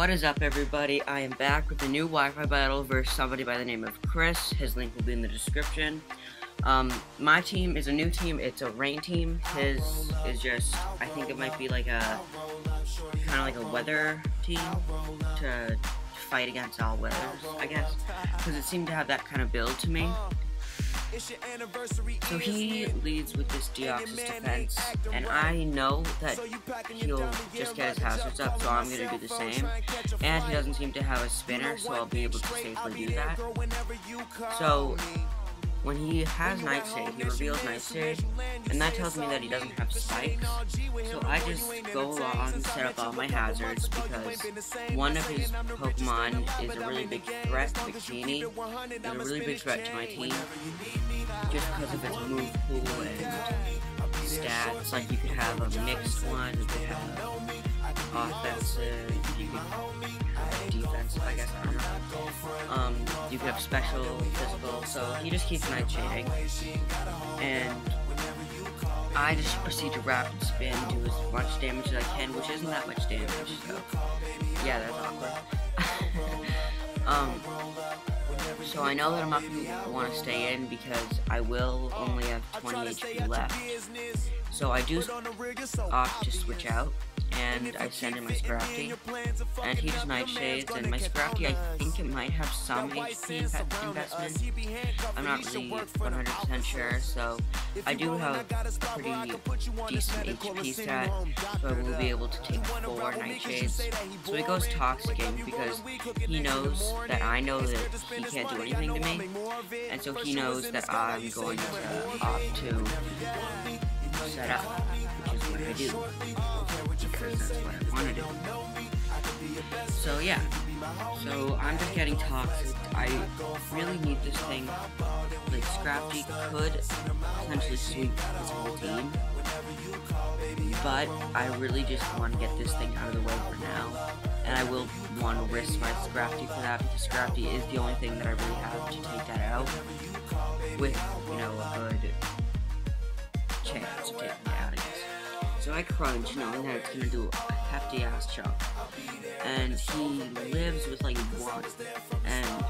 What is up, everybody? I am back with a new Wi-Fi battle versus somebody by the name of Chris. His link will be in the description. My team is a new team. It's a rain team. His is just, I think it might be like a, kind of like a weather team to fight against all weathers, I guess. Because it seemed to have that kind of build to me. So he leads with this Deoxys defense, and I know that he'll just get his hazards up, so I'm going to do the same. And he doesn't seem to have a spinner, so I'll be able to safely do that. So when he has Nightshade, he reveals Nightshade, and that tells me that he doesn't have spikes. So I just go along and set up all my hazards, because one of his Pokemon is a really big threat, Bikini. It's a really big threat to my team, just because of its move pool and stats. Like, you could have a mixed one, you could have offensive, you could have defensive, I guess, I don't know. You could have special, physical, so he just keeps Nightshading, and I just proceed to rapid spin, do as much damage as I can, which isn't that much damage, so yeah, that's awkward. So I know that I'm not going to want to stay in, because I will only have 20 HP left, so I do opt to switch out, and I send in my Scrafty, and he just Nightshades, and my Scrafty, I think it might have some HP investment. I'm not really 100% sure, so I do have a pretty decent HP stat, so I will be able to take 4 Nightshades. So he goes Toxicking, because he knows that I know that he can't do anything to me, and so he knows that I'm going to opt to set up, which is what I do, because that's what I want to do. So yeah, so I'm just getting toxic. I really need this thing. Like, Scrafty could potentially sweep his whole team, but I really just want to get this thing out of the way for now, and I will want to risk my Scrafty for that, because Scrafty is the only thing that I really have to take that out with, you know, a good chance of taking it out, I guess. So I crunch, knowing that it's going to do a hefty ass chunk, and he lives with like 1, and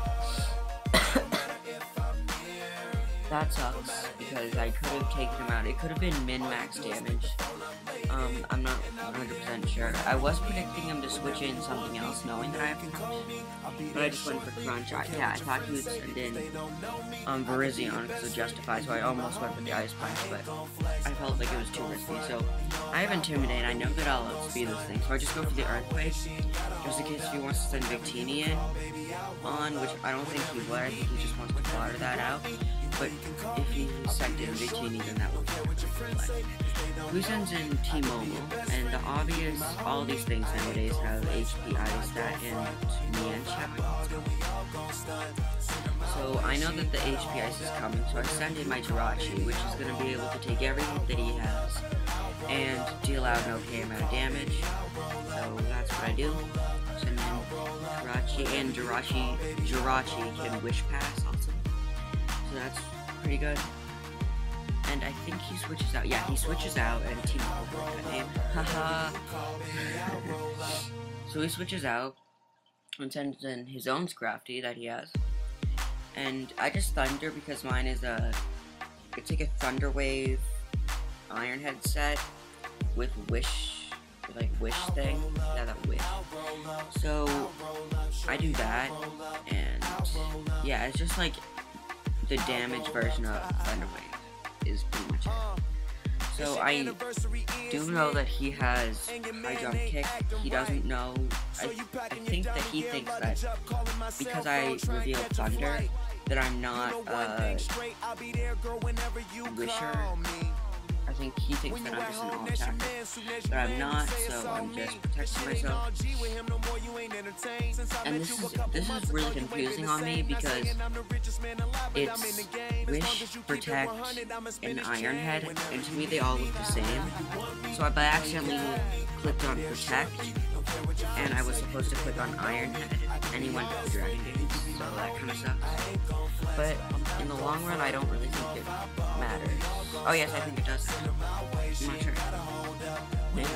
that sucks, because I could have taken him out. It could have been min-max damage. I'm not 100% sure. I was predicting him to switch in something else, knowing that I have Crunch, but I just went for Crunch. I thought he would send in Virizion because of Justify, so I almost went for the Ice Punch, but I felt like it was too risky. So I have Intimidate. I know that I'll outspeed this thing, so I just go for the Earthquake, just in case he wants to send Victini in on, which I don't think he would. I think he just wants to flutter that out. But if he sent in Victini, then that would be play. Who sends in T-Mobile, and the obvious, all these things nowadays have HP, Ice Stat, and Mienshao. So I know that the HP Ice is coming, so I send in my Jirachi, which is going to be able to take everything that he has, and deal out an okay amount of damage. So that's what I do. Send in Jirachi, and Jirachi can Wish Pass also. So that's pretty good. And I think he switches out. Yeah, he switches out, and T-Mobile, good name. Haha. So he switches out and sends in his own Scrafty that he has. And I just Thunder, because mine is it's like a Thunder Wave Iron Head set with Wish, Wish thing. Yeah, that Wish. So I do that, and yeah, it's just like the damage version of Thunder Wave is pretty much it. So I do know that he has high jump kick. He doesn't know. I think that he thinks that because I reveal Thunder, that I'm not a Wisher. I think he thinks that I'm just an all-attacker, but I'm not, so I'm just protecting myself. And this is really confusing on me, because it's Wish, Protect, and Iron Head, and to me they all look the same. So I by accidentally clicked on Protect, and I was supposed to click on Iron Head, and he went to the Dragon Gates, so that kind of sucks. But in the long run, I don't really think it matters. Oh yes, I think it does. I'm not sure. Yeah.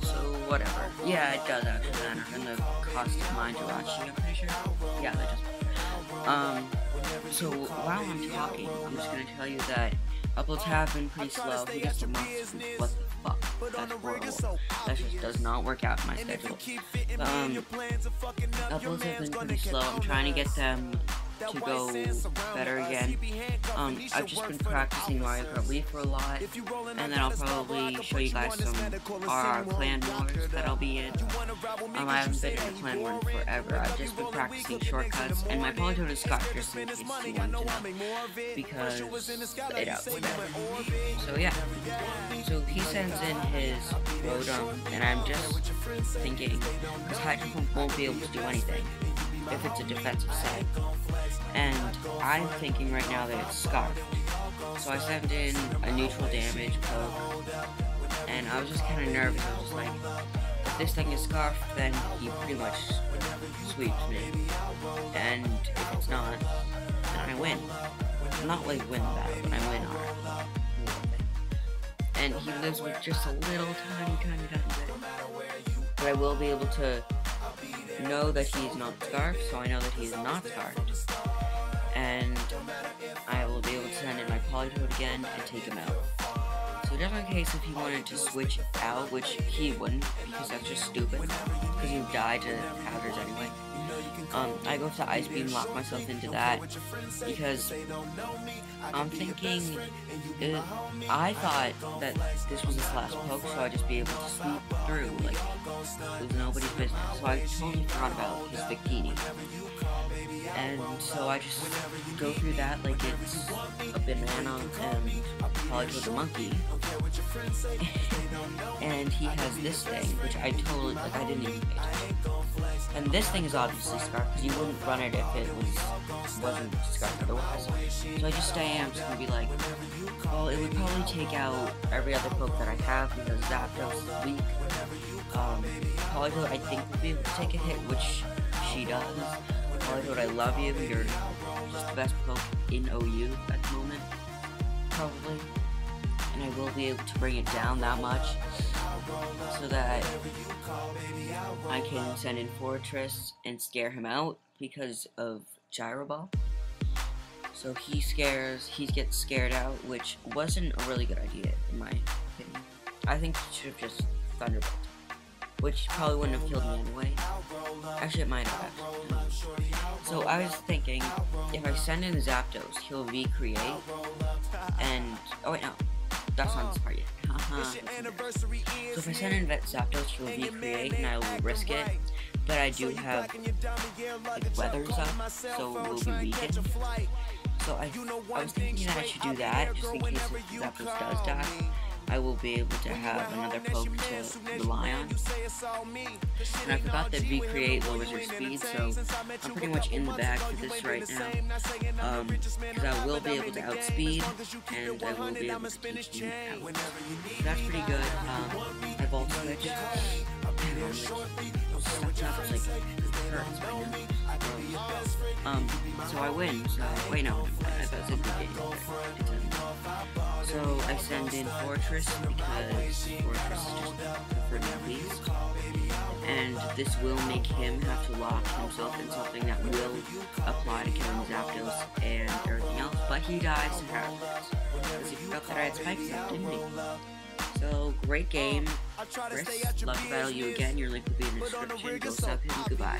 So whatever. Yeah, it does actually matter. And the cost of mine to watching, I'm pretty sure. Yeah, that does. So while I'm talking, I'm just gonna tell you that uploads have been pretty slow. Who gets the months? What the fuck? That's horrible. That just does not work out in my schedule. Uploads have been pretty slow. I'm trying to get them to go better again. I've just been practicing Mario Kart Wii for a lot, and then I'll probably show you guys some RR clan wars that I'll be in. I haven't been in a clan war in forever. I've just been practicing shortcuts, and my polytone is Scott, just in case you wanted to know, because it outfits better. So yeah, so he sends in his Rotom, and I'm just thinking, this Hydro won't be able to do anything if it's a defensive set. And I'm thinking right now that it's Scarf. So I sent in a neutral damage poke, and I was just kind of nervous. I was just like, if this thing is Scarf, then he pretty much sweeps me. And if it's not, then I win. Not like win the battle, but I win our and he lives with just a little tiny bit. But I will be able to know that he's not Scarfed, so I know that he's not Scarfed. And I will be able to send in my Polytoad again and take him out. So just in case if he wanted to switch out, which he wouldn't, because that's just stupid, because you die to powders anyway. I go to Ice Beam, lock myself into that, because I'm thinking, I thought that this was his last poke, so I'd just be able to sweep through, like, it was nobody's business, so I totally forgot about his bikini. And so I just go through that like it's a banana and probably with a monkey. And he has this thing, which I totally, like, I didn't even pay attention. And this thing is obviously Scarf, because you wouldn't run it if it wasn't Scarf otherwise. So I just stay, I'm just gonna be like, well, it would probably take out every other poke that I have, because Zapdos is weak. Polytoad I think would be able to take a hit, which she does. Polytoad, I love you, you're just the best poke in OU at the moment, probably. And I will be able to bring it down that much, so that I can send in Fortress and scare him out because of Gyro Ball. So he gets scared out, which wasn't a really good idea in my opinion. I think he should have just Thunderbolt, which probably wouldn't have killed me anyway. Actually, it might have. So I was thinking, if I send in Zapdos, he'll recreate, and oh wait, no, that's not this part yet. So if I send in Zapdos, he'll recreate, and I will risk it. But I do have like weathers up, so we'll be weakened. So I was thinking that I should do that, just in case if Zapdos does die. I will be able to have another poke to rely on. And I forgot that Recreate lowers your speed, so I'm pretty much in the bag for this right now. Because I will be able to outspeed, and I will be able to teach him out. So that's pretty good. I Volt Switch. So I win. So wait, no, I thought it was a good game. So I send in Fortress because Fortress is just for newbies, and this will make him have to lock himself in something that will apply to killing Zapdos and everything else. But he dies to Paralyze because he forgot that I had spikes up, didn't he? So great game, Chris. Love to battle you again. Your link will be in the description. Go sub him. Goodbye.